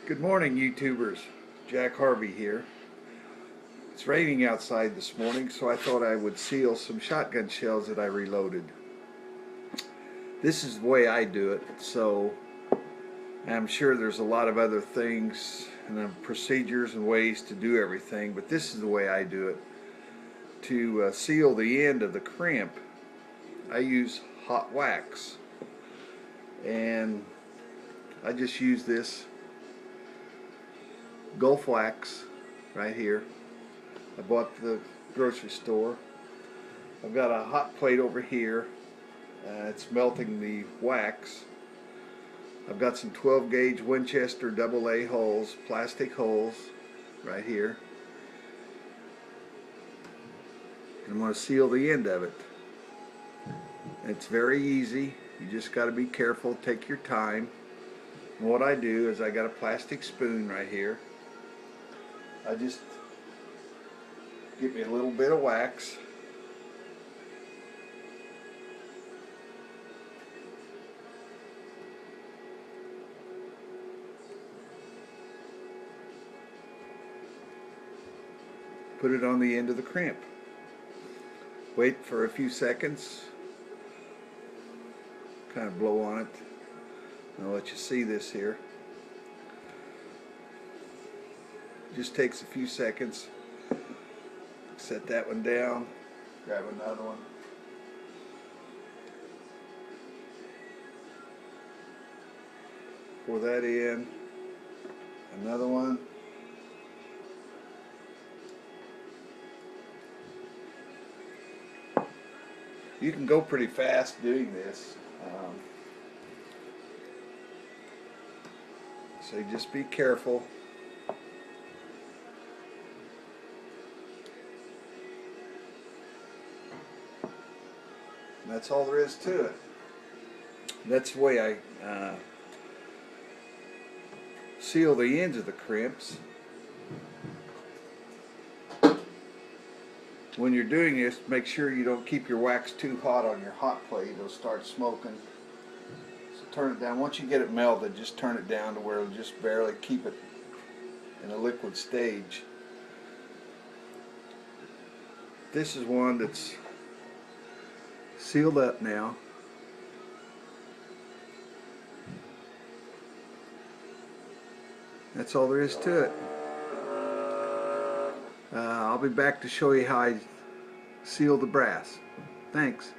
Good morning, YouTubers. Jack Harvey here. It's raining outside this morning, so I thought I would seal some shotgun shells that I reloaded. This is the way I do it, so I'm sure there's a lot of other things and procedures and ways to do everything, but this is the way I do it. To seal the end of the crimp, I use hot wax, and I just use this Gulf wax right here. I bought at the grocery store. I've got a hot plate over here. It's melting the wax. I've got some 12 gauge Winchester AA holes, plastic holes right here. And I'm going to seal the end of it. It's very easy. You just got to be careful, take your time. And what I do is I got a plastic spoon right here. I just get me a little bit of wax. Put it on the end of the crimp. Wait for a few seconds. Kind of blow on it. I'll let you see this here. Just takes a few seconds. Set that one down. Grab another one. Pour that in. Another one. You can go pretty fast doing this. So just be careful. And that's all there is to it. That's the way I seal the ends of the crimps. When you're doing this, make sure you don't keep your wax too hot on your hot plate. It'll start smoking. So turn it down. Once you get it melted, just turn it down to where it'll just barely keep it in a liquid stage. This is one that's sealed up now. That's all there is to it. I'll be back to show you how I seal the brass. Thanks.